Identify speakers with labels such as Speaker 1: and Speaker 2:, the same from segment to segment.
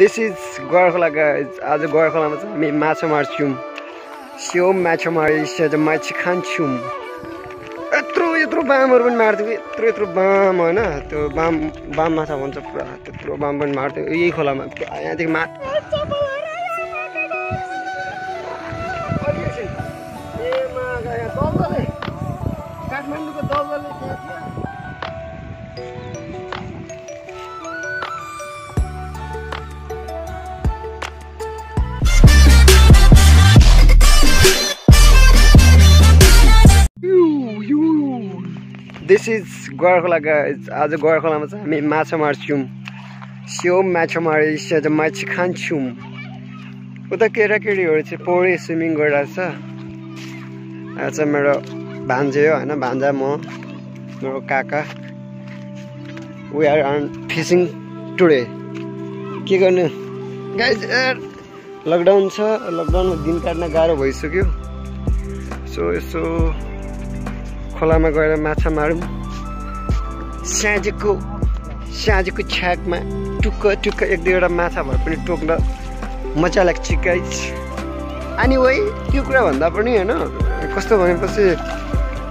Speaker 1: This is Gorkhala guys. आज गोर्खालामा चाहिँ हामी माछा मार्छौं. स्यो माछा मारेपछि चाहिँ माछा खान्छौं. यत्रो बामहरु पनि मार्दियो. यत्रो बाम हैन. त्यो बाम माछा भन्छ पुरा. त्यत्रो बाम पनि मार्दियो. यही खोलामा यहाँदेखि माथि काठमाडौँको दलदलले त्यहाँ थियो. This is Gorkhala guys. आज गोर्खालामा चाहिँ हामी माछा मार्छौं. स्यो माछा मारेपछि चाहिँ माछा खान्छौं. उता केटाकेटीहरु चाहिँ पौडी स्विमिङ गरिरहेछ. आज चाहिँ मेरो भान्जे हो हैन, भान्जा म मेरो काका. We are on fishing today. के गर्नु गाइस, लकडाउन छ. लकडाउनमा दिन काट्न गाह्रो भइसक्यो. सो यसो खोलामा गएर माछा मारौँ. साँझको छाकमा टुक्क एक दुईवटा माछा भए पनि टोक्न मजा लाग्छ गाइस. अनि वही त्यो कुरा भन्दा पनि हैन, कस्तो भनेपछि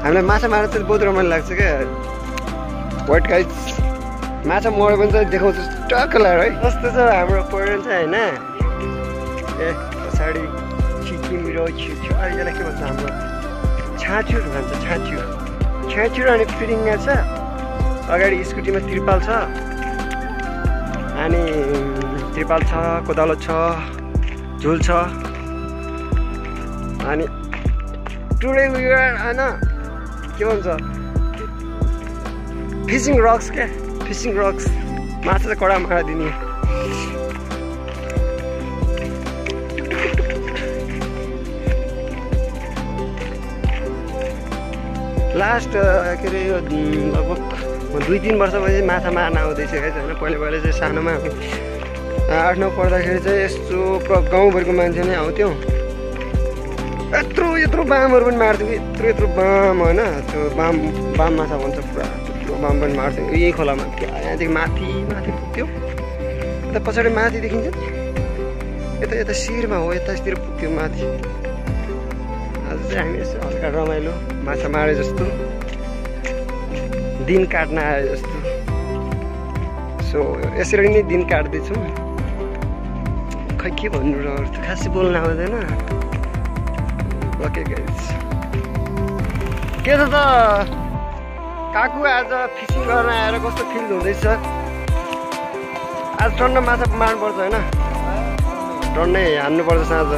Speaker 1: हामीलाई माछा मार्न चाहिँ बहुत रमाइलो लाग्छ क्या. वाट गाइस, माछा मर्यो भने चाहिँ देखाउँछ टक्क लाएर है. कस्तो छ हाम्रो पहिरन चाहिँ हैन. ए पछाडि छिटिमिरो छिटो यसलाई के भन्छ हाम्रो छाँचुर भन्छ. छाँचुर अनि फिरिङ्गा छ. अगाडि स्कुटीमा त्रिपाल छ. अनि त्रिपाल छ, कोदालो छ, झुल छ. अनि टुडे वी आर हैन, के भन्छ फिशिङ रक्स क्या. फिशिङ रक्स माछा चाहिँ कडा मारा दिने. लास्ट के अरे यो लगभग 2-3 वर्षपछि माछा मार्न आउँदैछ है होइन. पहिले चाहिँ सानोमा 8-9 पढ्दाखेरि चाहिँ यस्तो गाउँभरिको मान्छे नै आउँथ्यो. यत्रो बामहरु पनि मार्दियो. यत्रो बाम होइन. त्यो बाम माछा भन्छ पुरा. त्यत्रो बाम पनि मार्दियो. यही खोलामा यहाँदेखि माथि पुग्थ्यो. यता पछाडि माथि देखिन्छ. यता शिरमा हो. यतातिर पुग्थ्यो माथि. आज चाहिँ हामी यसो हल्का रमाइलो माछा मारे जस्तो, दिन काट्न आए जस्तो. सो यसरी नै दिन काट्दैछौँ. खै के भन्नु र, खासै बोल्न आउँदैन. ओके गाइस, के छ त काकु, आज फिसिङ गर्न आएर कस्तो फिल हुँदैछ? आज टन्न माछा मार्नुपर्छ होइन. टन्नै हान्नुपर्छ साँझ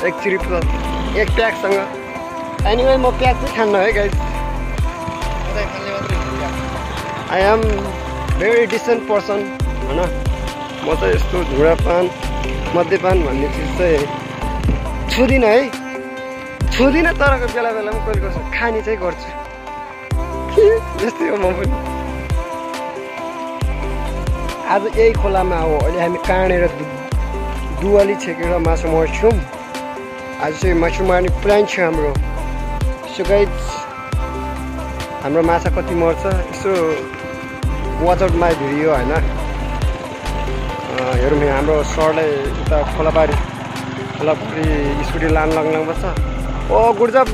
Speaker 1: एक ट्रिप एक प्याकसँग. एनिवे म प्याक चाहिँ खान्न है guys. I am very decent person होइन. म चाहिँ यस्तो धुँडापान मद्यपान भन्ने चिज चाहिँ छुदिनँ है. छुदिनँ, तर बेलामा कहिले कसो खाने चाहिँ गर्छु. यस्तै हो म पनि. आज यही खोलामा हो. अहिले हामी काँडेर दुवाली छेकेर माछा मार्छौँ. आज चाहिँ माछा मार्ने प्लान छ हाम्रो. सो गाइस, हाम्रो माछा कति मर्छ यसो वाच आउट माई भिडियो होइन. हेरौँ. हाम्रो सरलाई उता खोलापारी स्कुटी लान लाग्नुपर्छ. ओ गुड्जप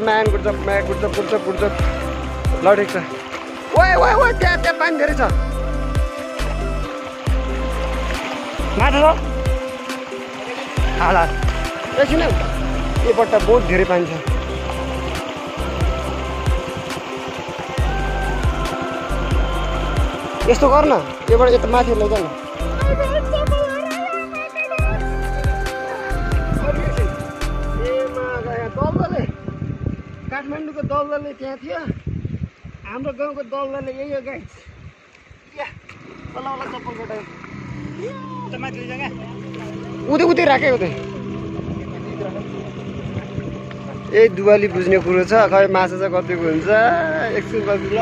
Speaker 1: म्यान, गुड्जप. ल ठिक छ. ओए त्यहाँ पानी धेरै छ. माछा छ हाल एकछिन. योपट्टि बहुत धेरै पानी छ. यस्तो गर न, योबाट यता माथि लैजा न. दलदले काठमाडौँको दलदलले त्यहाँ थियो. हाम्रो गाउँको दलदलले यही हो गाइस. ल चप्पल कटायो. माथि लैजा क्या. उतै राख्यो. ए दुवाली बुझ्ने कुरो छ. खै माछा चाहिँ कतिको हुन्छ एकछिन पछि. ल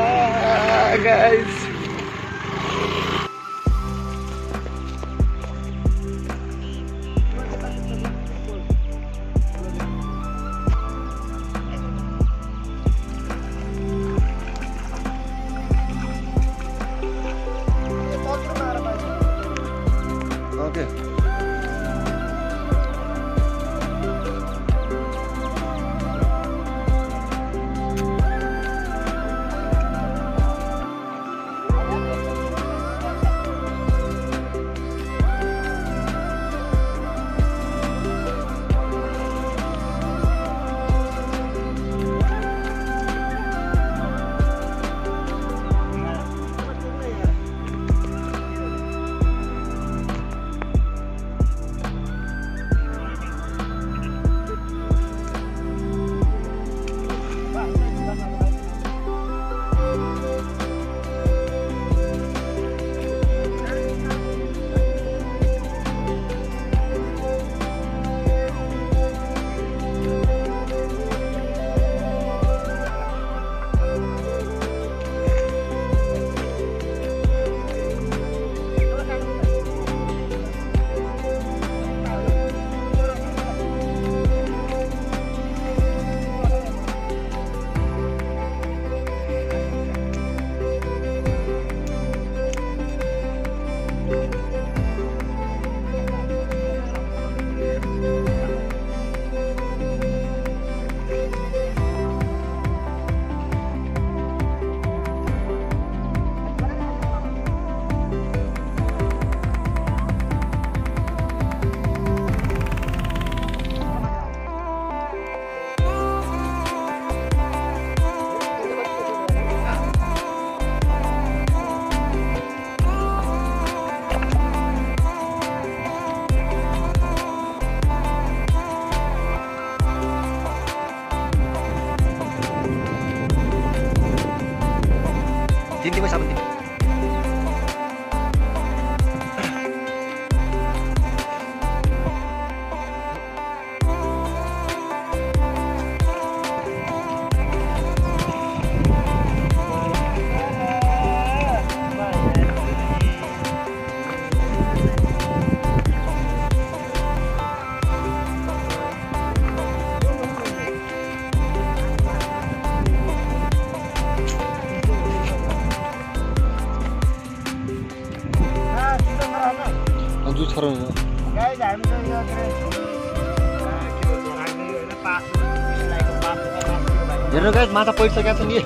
Speaker 1: गाइस, Okay.
Speaker 2: दुध खराउने हो
Speaker 1: गाइस हामीले यो के भन्छ राख्दै हैन पास लाइको पास भाइ
Speaker 2: हेर्नु गाइस माछा परिसकेको छ नि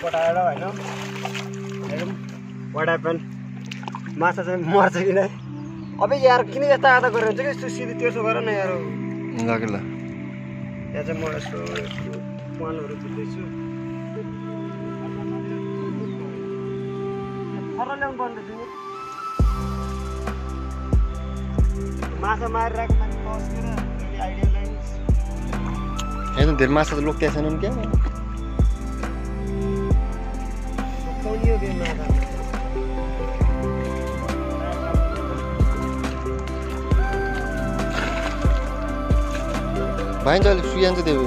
Speaker 1: पटाएर हैन हेरौँ व्हाट ह्यापन माछा चाहिँ मर्छ कि नै अबे यार किन यस्ता आधा गरेर हुन्छ कि यस्तो सिधै तेर्सो गर न यार
Speaker 2: लाग्यो ल
Speaker 1: यहाँ चाहिँ म यसो पालहरू बुझ्दैछु फर्न ल्याउनु पर्ने थियो नि माछा मारिरहेको मान्छे पस्केर आइडिया लाइन्स
Speaker 2: यहाँ त धेरै माछा त लोकिया छैनन् क्या
Speaker 1: यो गेम माछा
Speaker 2: भाइन्छ अलिक सुयान्छ त्यो